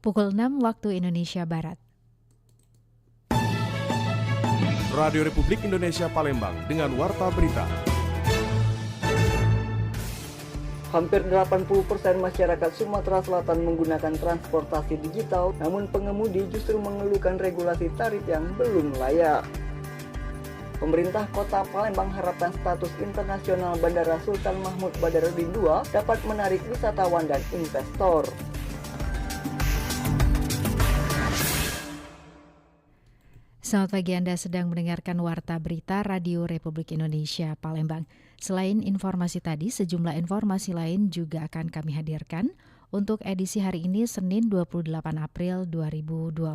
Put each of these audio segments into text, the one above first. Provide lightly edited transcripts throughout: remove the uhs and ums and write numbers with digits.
pukul 6 waktu Indonesia Barat. Radio Republik Indonesia Palembang dengan Warta Berita. Hampir 80% masyarakat Sumatera Selatan menggunakan transportasi digital, namun pengemudi justru mengeluhkan regulasi tarif yang belum layak. Pemerintah Kota Palembang harapkan status internasional Bandara Sultan Mahmud Badarudin II dapat menarik wisatawan dan investor. Selamat pagi, Anda sedang mendengarkan Warta Berita Radio Republik Indonesia Palembang. Selain informasi tadi, sejumlah informasi lain juga akan kami hadirkan untuk edisi hari ini Senin 28 April 2025.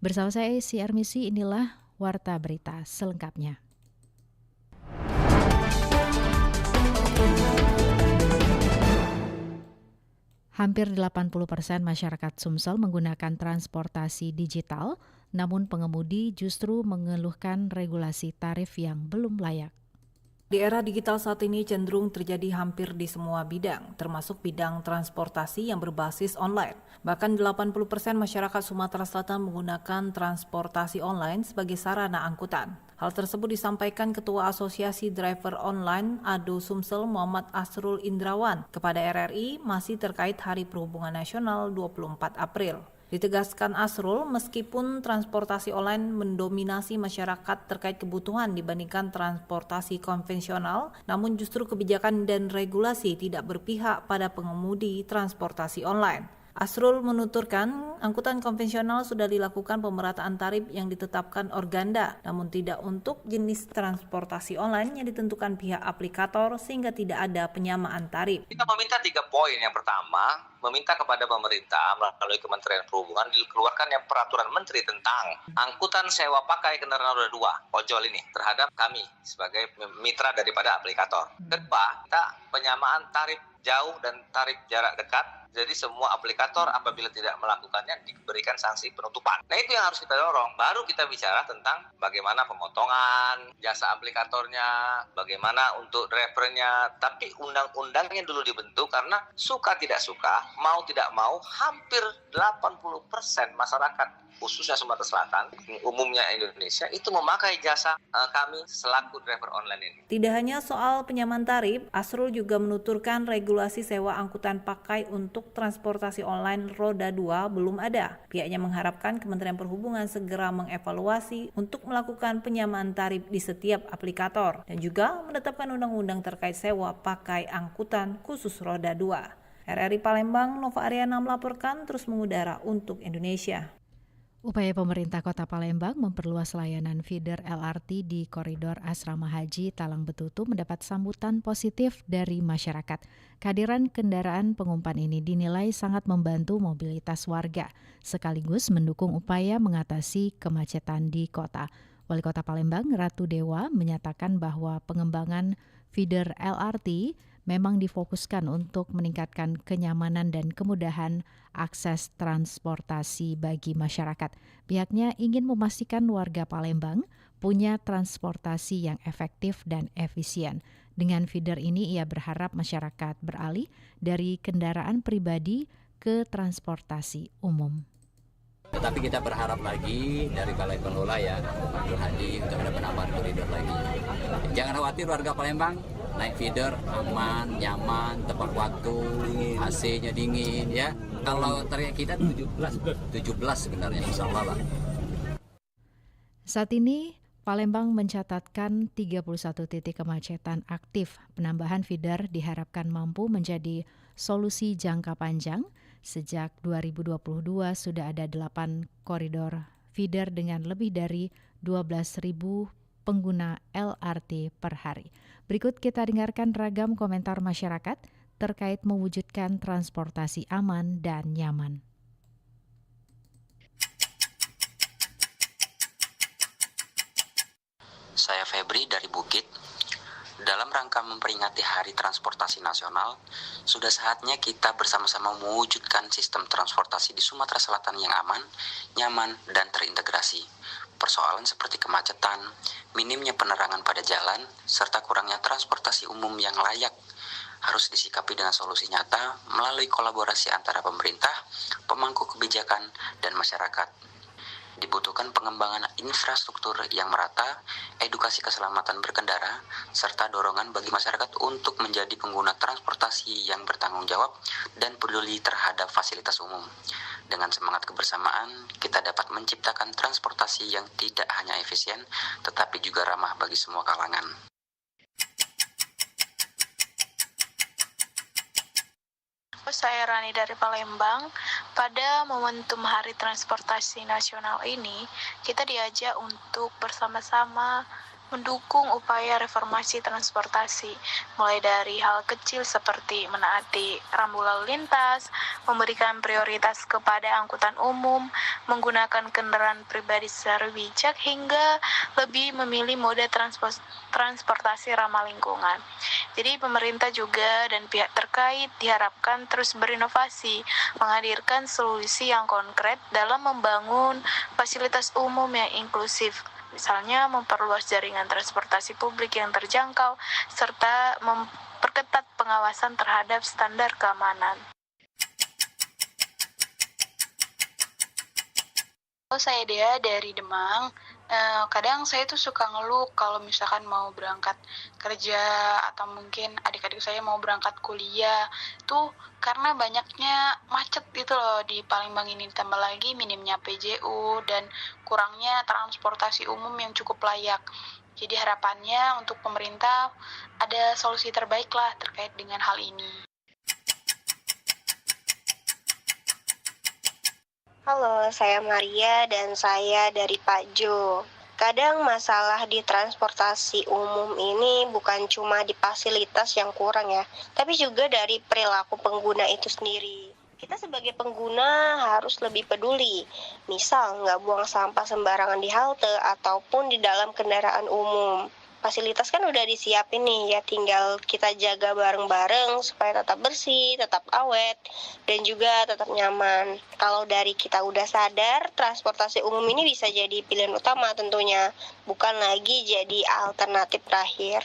Bersama saya Siar Misi, inilah Warta Berita selengkapnya. Hampir 80% masyarakat Sumsel menggunakan transportasi digital, namun pengemudi justru mengeluhkan regulasi tarif yang belum layak. Di era digital saat ini cenderung terjadi hampir di semua bidang, termasuk bidang transportasi yang berbasis online. Bahkan 80% masyarakat Sumatera Selatan menggunakan transportasi online sebagai sarana angkutan. Hal tersebut disampaikan Ketua Asosiasi Driver Online ADO Sumsel Muhammad Asrul Indrawan kepada RRI masih terkait Hari Perhubungan Nasional 24 April. Ditegaskan Asrul, meskipun transportasi online mendominasi masyarakat terkait kebutuhan dibandingkan transportasi konvensional, namun justru kebijakan dan regulasi tidak berpihak pada pengemudi transportasi online. Asrul menuturkan, angkutan konvensional sudah dilakukan pemerataan tarif yang ditetapkan Organda, namun tidak untuk jenis transportasi online yang ditentukan pihak aplikator sehingga tidak ada penyamaan tarif. Kita meminta 3 poin. Yang pertama, meminta kepada pemerintah melalui Kementerian Perhubungan dikeluarkannya peraturan menteri tentang angkutan sewa pakai kendaraan roda 2, ojol ini, terhadap kami sebagai mitra daripada aplikator. Kedua, kita penyamaan tarif jauh dan tarif jarak dekat. Jadi semua aplikator apabila tidak melakukannya diberikan sanksi penutupan. Nah, itu yang harus kita dorong. Baru kita bicara tentang bagaimana pemotongan jasa aplikatornya, bagaimana untuk drivernya. Tapi undang-undangnya dulu dibentuk karena suka tidak suka, mau tidak mau, hampir 80% masyarakat khususnya Sumatera Selatan, umumnya Indonesia, itu memakai jasa kami selaku driver online ini. Tidak hanya soal penyamaan tarif, Asrul juga menuturkan regulasi sewa angkutan pakai untuk transportasi online roda 2 belum ada. Pihaknya mengharapkan Kementerian Perhubungan segera mengevaluasi untuk melakukan penyamaan tarif di setiap aplikator dan juga menetapkan undang-undang terkait sewa pakai angkutan khusus roda 2. RRI Palembang, Nova Ariana melaporkan, terus mengudara untuk Indonesia. Upaya pemerintah Kota Palembang memperluas layanan feeder LRT di koridor Asrama Haji Talang Betutu mendapat sambutan positif dari masyarakat. Kehadiran kendaraan pengumpan ini dinilai sangat membantu mobilitas warga, sekaligus mendukung upaya mengatasi kemacetan di kota. Wali Kota Palembang, Ratu Dewa, menyatakan bahwa pengembangan feeder LRT memang difokuskan untuk meningkatkan kenyamanan dan kemudahan akses transportasi bagi masyarakat. Pihaknya ingin memastikan warga Palembang punya transportasi yang efektif dan efisien. Dengan feeder ini ia berharap masyarakat beralih dari kendaraan pribadi ke transportasi umum. Tetapi kita berharap lagi dari Balai Pengelola ya, Pak Hadi untuk ada penambahan koridor lagi. Jangan khawatir warga Palembang, naik feeder aman, nyaman, tepat waktu, AC-nya dingin ya. Kalau target kita 17 sebenarnya, insya Allah lah. Saat ini Palembang mencatatkan 31 titik kemacetan aktif. Penambahan feeder diharapkan mampu menjadi solusi jangka panjang. Sejak 2022 sudah ada 8 koridor feeder dengan lebih dari 12.000 pengguna LRT per hari. Berikut kita dengarkan ragam komentar masyarakat terkait mewujudkan transportasi aman dan nyaman. Saya Febri dari Bukit. Dalam rangka memperingati Hari Transportasi Nasional, sudah saatnya kita bersama-sama mewujudkan sistem transportasi di Sumatera Selatan yang aman, nyaman, dan terintegrasi. Persoalan seperti kemacetan, minimnya penerangan pada jalan, serta kurangnya transportasi umum yang layak harus disikapi dengan solusi nyata melalui kolaborasi antara pemerintah, pemangku kebijakan, dan masyarakat. Dibutuhkan pengembangan infrastruktur yang merata, edukasi keselamatan berkendara, serta dorongan bagi masyarakat untuk menjadi pengguna transportasi yang bertanggung jawab dan peduli terhadap fasilitas umum. Dengan semangat kebersamaan, kita dapat menciptakan transportasi yang tidak hanya efisien, tetapi juga ramah bagi semua kalangan. Saya Rani dari Palembang. Pada momentum Hari Transportasi Nasional ini, kita diajak untuk bersama-sama mendukung upaya reformasi transportasi, mulai dari hal kecil seperti menaati rambu lalu lintas, memberikan prioritas kepada angkutan umum, menggunakan kendaraan pribadi secara bijak, hingga lebih memilih mode transportasi ramah lingkungan. Jadi pemerintah juga dan pihak terkait diharapkan terus berinovasi, menghadirkan solusi yang konkret dalam membangun fasilitas umum yang inklusif. Misalnya memperluas jaringan transportasi publik yang terjangkau, serta memperketat pengawasan terhadap standar keamanan. Saya Dea dari Demang. Kadang saya tuh suka ngeluh kalau misalkan mau berangkat kerja atau mungkin adik-adik saya mau berangkat kuliah tuh karena banyaknya macet gitu loh di Palembang ini, tambah lagi minimnya PJU dan kurangnya transportasi umum yang cukup layak. Jadi harapannya untuk pemerintah ada solusi terbaik lah terkait dengan hal ini. Halo, saya Maria dan saya dari Pak Jo. Kadang masalah di transportasi umum ini bukan cuma di fasilitas yang kurang ya, tapi juga dari perilaku pengguna itu sendiri. Kita sebagai pengguna harus lebih peduli, misal nggak buang sampah sembarangan di halte ataupun di dalam kendaraan umum. Fasilitas kan udah disiapin nih, ya tinggal kita jaga bareng-bareng supaya tetap bersih, tetap awet, dan juga tetap nyaman. Kalau dari kita udah sadar, transportasi umum ini bisa jadi pilihan utama tentunya, bukan lagi jadi alternatif terakhir.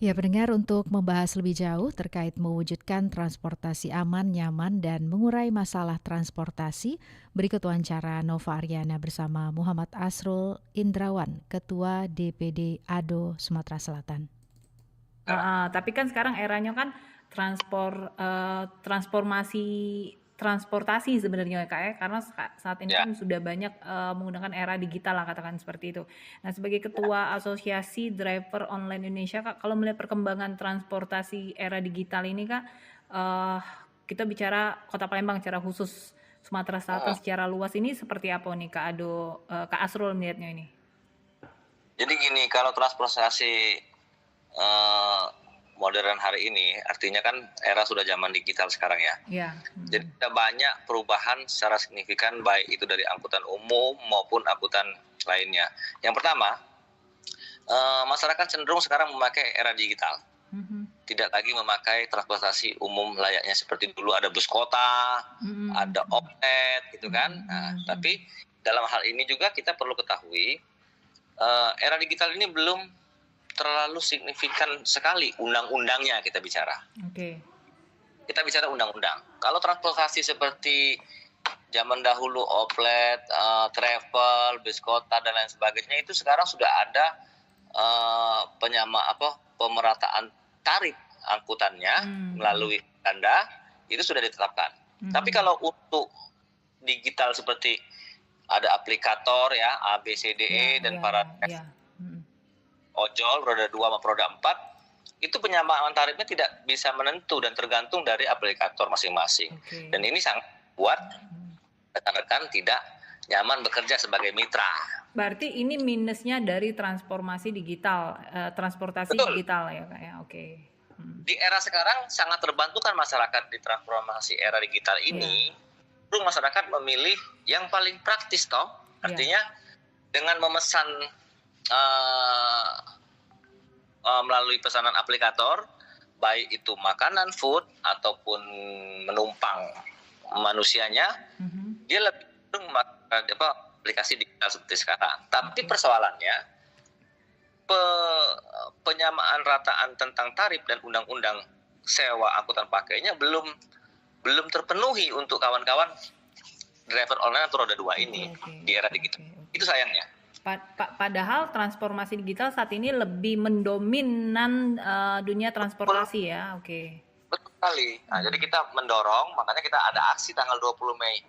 Ya, pendengar, untuk membahas lebih jauh terkait mewujudkan transportasi aman, nyaman, dan mengurai masalah transportasi, berikut wawancara Nova Aryana bersama Muhammad Asrul Indrawan, Ketua DPD ADO Sumatera Selatan. Tapi kan sekarang eranya kan transformasi transportasi sebenarnya ya Kak ya, karena saat ini kan sudah banyak menggunakan era digital lah, katakan seperti itu. Nah, sebagai Ketua Asosiasi Driver Online Indonesia Kak, kalau melihat perkembangan transportasi era digital ini Kak, kita bicara Kota Palembang secara khusus, Sumatera Selatan secara luas ini seperti apa nih Kak Ado, Kak Asrul melihatnya ini? Jadi gini, kalau transportasi modern hari ini, artinya kan era sudah zaman digital sekarang ya. Iya. Jadi ada banyak perubahan secara signifikan, baik itu dari angkutan umum maupun angkutan lainnya. Yang pertama, masyarakat cenderung sekarang memakai era digital. Tidak lagi memakai transportasi umum layaknya seperti dulu ada bus kota, ada oplet gitu kan. Nah, tapi dalam hal ini juga kita perlu ketahui, era digital ini belum terlalu signifikan sekali undang-undangnya kita bicara. Oke. Kita bicara undang-undang. Kalau transportasi seperti zaman dahulu oplet, travel, bis kota dan lain sebagainya itu sekarang sudah ada pemerataan tarif angkutannya melalui tanda itu sudah ditetapkan. Tapi kalau untuk digital seperti ada aplikator ya A B C D E dan para ojol roda 2 sama roda 4 itu penyamaan tarifnya tidak bisa menentu dan tergantung dari aplikator masing-masing. Dan ini sangat buat rekan-rekan tidak nyaman bekerja sebagai mitra. Berarti ini minusnya dari transformasi digital, transportasi digital ya Kak ya. Oke. Di era sekarang sangat terbantukan masyarakat di transformasi era digital ini. Terus masyarakat memilih yang paling praktis toh. Artinya dengan memesan melalui pesanan aplikator, baik itu makanan, food ataupun menumpang manusianya, dia lebih memakai aplikasi digital seperti sekarang. Tapi persoalannya penyamaan rataan tentang tarif dan undang-undang sewa angkutan pakainya belum terpenuhi untuk kawan-kawan driver online atau roda 2 ini di era digital. Itu sayangnya. Padahal transformasi digital saat ini lebih mendominan dunia transportasi ya. Betul sekali. Nah, jadi kita mendorong, makanya kita ada aksi tanggal 20 Mei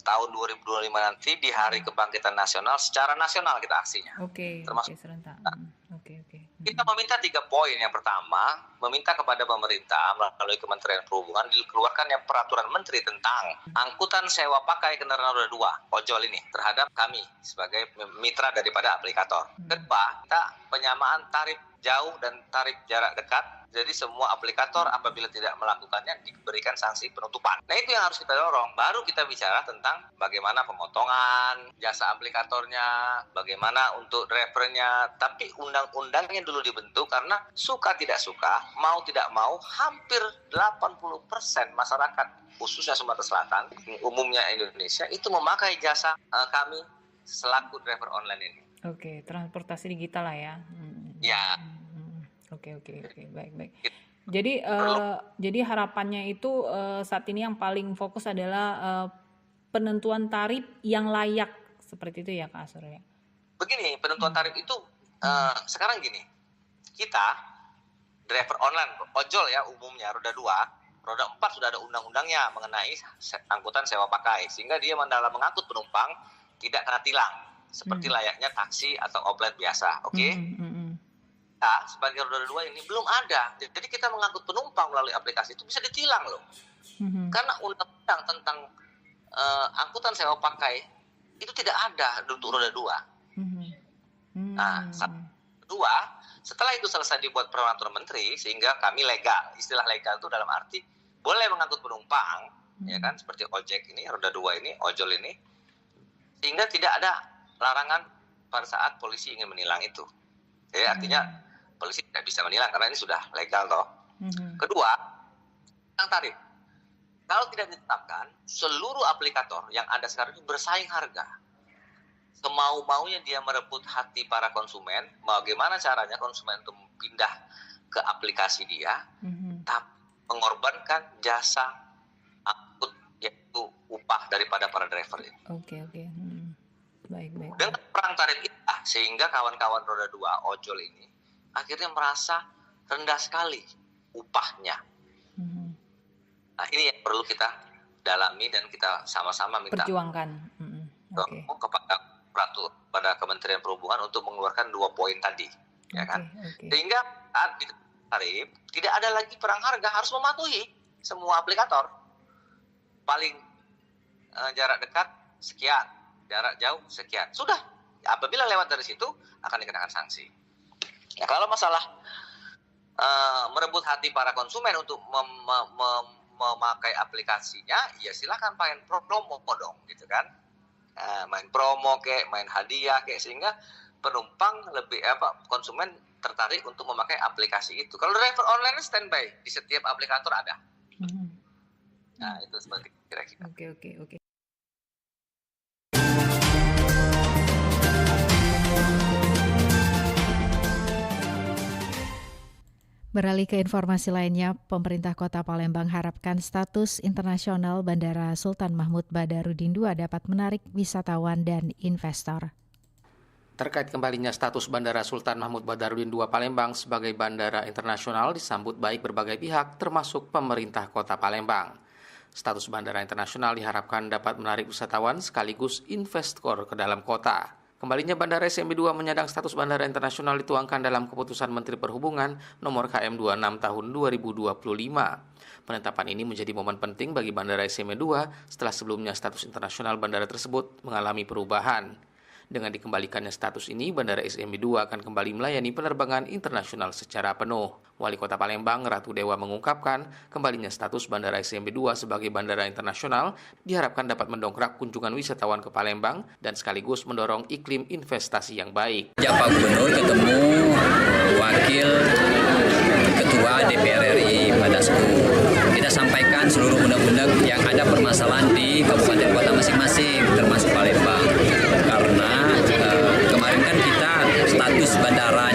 tahun 2025 nanti di Hari Kebangkitan Nasional, secara nasional kita aksinya. Termasuk serentak. Kita meminta 3 poin. Yang pertama, meminta kepada pemerintah melalui Kementerian Perhubungan dikeluarkan peraturan menteri tentang angkutan sewa pakai kendaraan roda 2, ojol ini, terhadap kami sebagai mitra daripada aplikator. Kedua, kita penyamaan tarif jauh dan tarif jarak dekat. Jadi semua aplikator apabila tidak melakukannya diberikan sanksi penutupan. Nah, itu yang harus kita dorong. Baru kita bicara tentang bagaimana pemotongan jasa aplikatornya, bagaimana untuk drivernya. Tapi undang-undangnya dulu dibentuk, karena suka tidak suka, mau tidak mau, hampir 80% masyarakat khususnya Sumatera Selatan, umumnya Indonesia, itu memakai jasa kami selaku driver online ini. Transportasi digital lah ya. Ya. Oke, baik. Jadi harapannya itu saat ini yang paling fokus adalah penentuan tarif yang layak, seperti itu ya Kak Asur ya. Begini, penentuan tarif itu sekarang gini, kita driver online, ojol ya umumnya, roda 2, roda 4 sudah ada undang-undangnya mengenai angkutan sewa pakai, sehingga dia dalam mengangkut penumpang tidak kena tilang, seperti layaknya taksi atau outlet biasa, Nah, sebagai roda 2 ini belum ada. Jadi kita mengangkut penumpang melalui aplikasi itu bisa ditilang loh. Karena undang-undang tentang angkutan sewa pakai itu tidak ada untuk roda 2. Nah, kedua, setelah itu selesai dibuat peraturan menteri sehingga kami legal. Istilah legal itu dalam arti boleh mengangkut penumpang, ya kan, seperti ojek ini, roda 2 ini, ojol ini, sehingga tidak ada larangan pada saat polisi ingin menilang itu. Jadi artinya polisi tidak bisa menilang karena ini sudah legal toh. Kedua, tentang tarif. Kalau tidak ditetapkan, seluruh aplikator yang ada sekarang itu bersaing harga. Semau-maunya dia merebut hati para konsumen. Bagaimana caranya konsumen itu pindah ke aplikasi dia, tapi mengorbankan jasa angkut, yaitu upah daripada para driver ini. Baik. Dengan perang tarif itulah sehingga kawan-kawan roda 2 ojol ini akhirnya merasa rendah sekali upahnya. Nah, ini yang perlu kita dalami dan kita sama-sama minta perjuangkan kepada Kementerian Perhubungan untuk mengeluarkan 2 poin tadi, ya kan? Sehingga saat di tarif tidak ada lagi perang harga, harus mematuhi semua aplikator. Paling jarak dekat sekian, jarak jauh sekian. Sudah, apabila lewat dari situ akan dikenakan sanksi. Ya, kalau masalah merebut hati para konsumen untuk memakai aplikasinya, ya silakan main promo dong, gitu kan? Main promo kayak, main hadiah kayak, sehingga penumpang konsumen tertarik untuk memakai aplikasi itu. Kalau driver online standby di setiap aplikator ada. Nah, itu seperti kira-kira. Oke. Beralih ke informasi lainnya, pemerintah Kota Palembang harapkan status internasional Bandara Sultan Mahmud Badarudin II dapat menarik wisatawan dan investor. Terkait kembalinya status Bandara Sultan Mahmud Badarudin II Palembang sebagai bandara internasional disambut baik berbagai pihak termasuk pemerintah Kota Palembang. Status bandara internasional diharapkan dapat menarik wisatawan sekaligus investor ke dalam kota. Kembalinya Bandara SMB 2 menyandang status bandara internasional dituangkan dalam Keputusan Menteri Perhubungan Nomor KM 26 Tahun 2025. Penetapan ini menjadi momen penting bagi Bandara SMB 2 setelah sebelumnya status internasional bandara tersebut mengalami perubahan. Dengan dikembalikannya status ini, Bandara SMB 2 akan kembali melayani penerbangan internasional secara penuh. Wali Kota Palembang, Ratu Dewa mengungkapkan, kembalinya status Bandara SMB 2 sebagai bandara internasional diharapkan dapat mendongkrak kunjungan wisatawan ke Palembang dan sekaligus mendorong iklim investasi yang baik. Pak Gubernur ketemu Wakil Ketua DPR RI Padasku. Kita sampaikan seluruh undang-undang yang ada permasalahan di kabupaten kota masing-masing, termasuk Palembang. Karena kemarin kan kita status bandara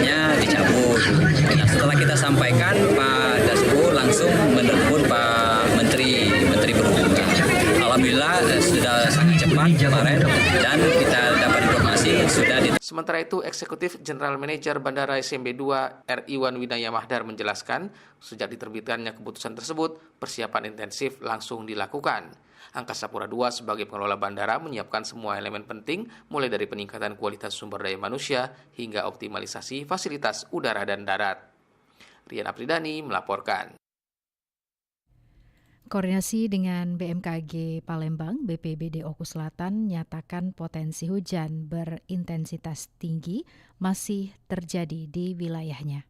Sementara itu, Eksekutif General Manager Bandara SMB 2 R. Iwan Winaya Mahdar menjelaskan, sejak diterbitkannya keputusan tersebut, persiapan intensif langsung dilakukan. Angkasa Pura II sebagai pengelola bandara menyiapkan semua elemen penting, mulai dari peningkatan kualitas sumber daya manusia hingga optimalisasi fasilitas udara dan darat. Rian Apridani melaporkan. Koordinasi dengan BMKG Palembang, BPBD Oku Selatan nyatakan potensi hujan berintensitas tinggi masih terjadi di wilayahnya.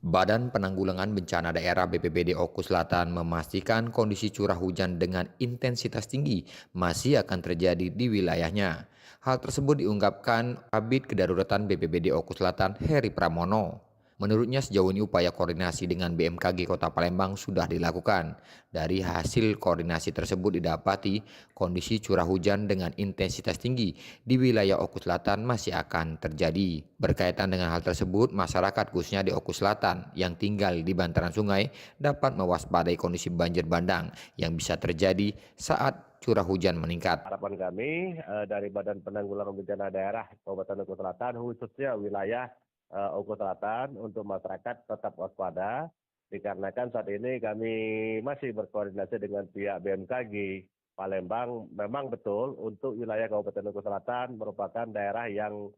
Badan Penanggulangan Bencana Daerah BPBD Oku Selatan memastikan kondisi curah hujan dengan intensitas tinggi masih akan terjadi di wilayahnya. Hal tersebut diungkapkan Kabid Kedaruratan BPBD Oku Selatan Heri Pramono. Menurutnya sejauh ini upaya koordinasi dengan BMKG Kota Palembang sudah dilakukan. Dari hasil koordinasi tersebut didapati kondisi curah hujan dengan intensitas tinggi di wilayah Oku Selatan masih akan terjadi. Berkaitan dengan hal tersebut, masyarakat khususnya di Oku Selatan yang tinggal di bantaran sungai dapat mewaspadai kondisi banjir bandang yang bisa terjadi saat curah hujan meningkat. Harapan kami dari Badan Penanggulangan Bencana Daerah Kabupaten Oku Selatan, khususnya wilayah Oku Selatan, untuk masyarakat tetap waspada dikarenakan saat ini kami masih berkoordinasi dengan pihak BMKG Palembang. Memang betul untuk wilayah Kabupaten Oku Selatan merupakan daerah yang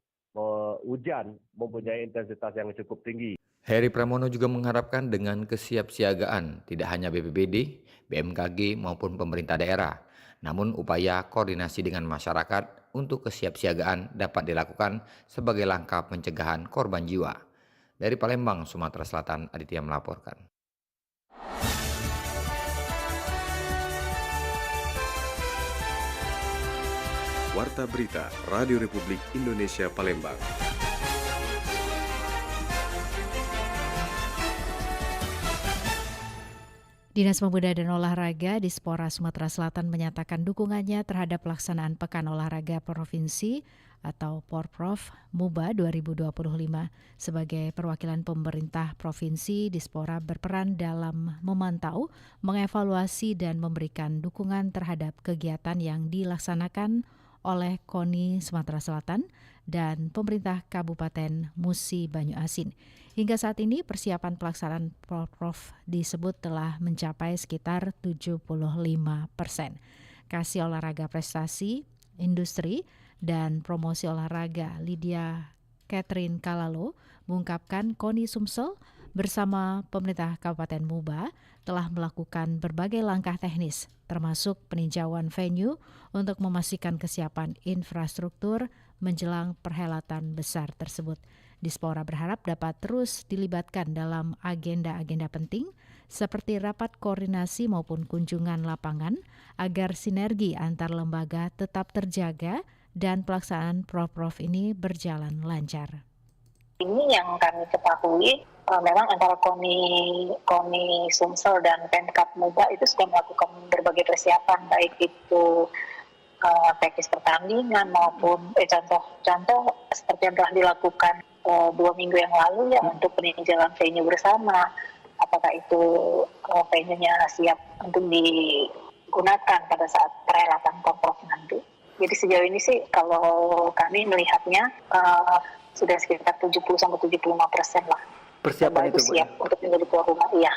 hujan mempunyai intensitas yang cukup tinggi. Heri Pramono juga mengharapkan dengan kesiapsiagaan tidak hanya BPBD, BMKG maupun pemerintah daerah, namun upaya koordinasi dengan masyarakat untuk kesiapsiagaan dapat dilakukan sebagai langkah pencegahan korban jiwa. Dari Palembang, Sumatera Selatan, Aditya melaporkan. Warta Berita Radio Republik Indonesia Palembang. Dinas Pemuda dan Olahraga Dispora Sumatera Selatan menyatakan dukungannya terhadap pelaksanaan Pekan Olahraga Provinsi atau Porprov MUBA 2025. Sebagai perwakilan pemerintah provinsi, Dispora berperan dalam memantau, mengevaluasi dan memberikan dukungan terhadap kegiatan yang dilaksanakan oleh KONI Sumatera Selatan dan pemerintah Kabupaten Musi Banyu Asin. Hingga saat ini persiapan pelaksanaan Porprov disebut telah mencapai sekitar 75%. Kasih Olahraga Prestasi, Industri, dan Promosi Olahraga Lydia Catherine Kalalo mengungkapkan KONI Sumsel bersama pemerintah Kabupaten Muba telah melakukan berbagai langkah teknis, termasuk peninjauan venue untuk memastikan kesiapan infrastruktur menjelang perhelatan besar tersebut. Dispora berharap dapat terus dilibatkan dalam agenda-agenda penting seperti rapat koordinasi maupun kunjungan lapangan agar sinergi antar lembaga tetap terjaga dan pelaksanaan Porprov ini berjalan lancar. Ini yang kami ketahui, memang antara KONI Sumsel dan Pemkab Muba itu sudah melakukan berbagai persiapan, baik itu teknis pertandingan maupun contoh seperti yang telah dilakukan 2 minggu yang lalu ya untuk peninjauan venue bersama, apakah itu venue-nya siap untuk digunakan pada saat perhelatan Porprov nanti. Jadi sejauh ini sih kalau kami melihatnya sudah sekitar 70-75% lah. Persiapan itu siap untuk menjadi tuan rumah. Iya.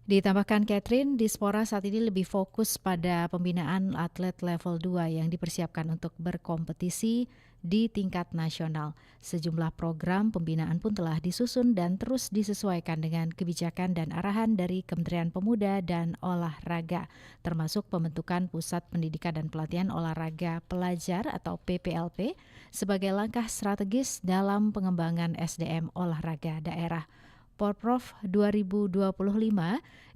Ditambahkan Catherine, Dispora saat ini lebih fokus pada pembinaan atlet level 2 yang dipersiapkan untuk berkompetisi di tingkat nasional. Sejumlah program pembinaan pun telah disusun dan terus disesuaikan dengan kebijakan dan arahan dari Kementerian Pemuda dan Olahraga, termasuk pembentukan Pusat Pendidikan dan Pelatihan Olahraga Pelajar atau PPLP sebagai langkah strategis dalam pengembangan SDM olahraga daerah. Porprov 2025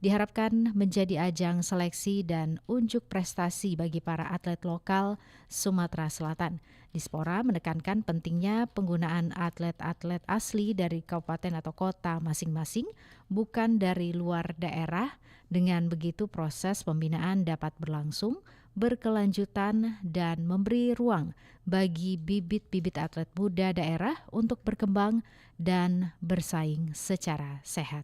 diharapkan menjadi ajang seleksi dan unjuk prestasi bagi para atlet lokal Sumatera Selatan. Dispora menekankan pentingnya penggunaan atlet-atlet asli dari kabupaten atau kota masing-masing, bukan dari luar daerah. Dengan begitu proses pembinaan dapat berlangsung, berkelanjutan, dan memberi ruang bagi bibit-bibit atlet muda daerah untuk berkembang dan bersaing secara sehat.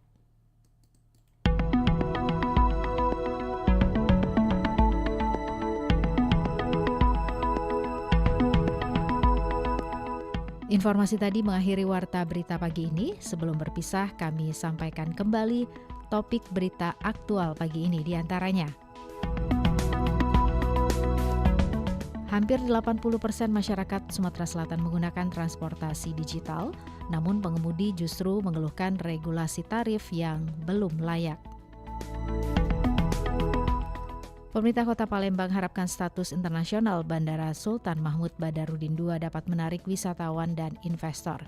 Informasi tadi mengakhiri Warta Berita pagi ini. Sebelum berpisah, kami sampaikan kembali topik berita aktual pagi ini di antaranya. Hampir 80% masyarakat Sumatera Selatan menggunakan transportasi digital, namun pengemudi justru mengeluhkan regulasi tarif yang belum layak. Pemerintah Kota Palembang harapkan status internasional Bandara Sultan Mahmud Badarudin II dapat menarik wisatawan dan investor.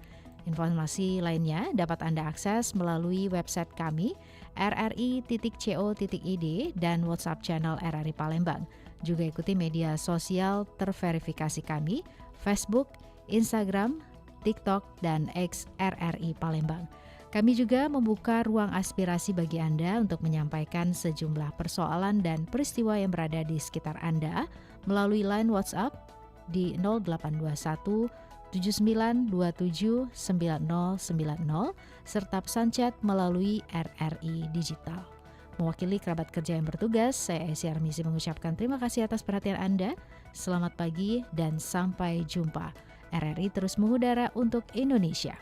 Informasi lainnya dapat Anda akses melalui website kami rri.co.id dan WhatsApp channel RRI Palembang. Juga ikuti media sosial terverifikasi kami, Facebook, Instagram, TikTok, dan X RRI Palembang. Kami juga membuka ruang aspirasi bagi Anda untuk menyampaikan sejumlah persoalan dan peristiwa yang berada di sekitar Anda melalui line WhatsApp di 0821 7927 9090 serta pesan chat melalui RRI Digital. Mewakili kerabat kerja yang bertugas, saya Esi Armizi mengucapkan terima kasih atas perhatian Anda. Selamat pagi dan sampai jumpa. RRI terus mengudara untuk Indonesia.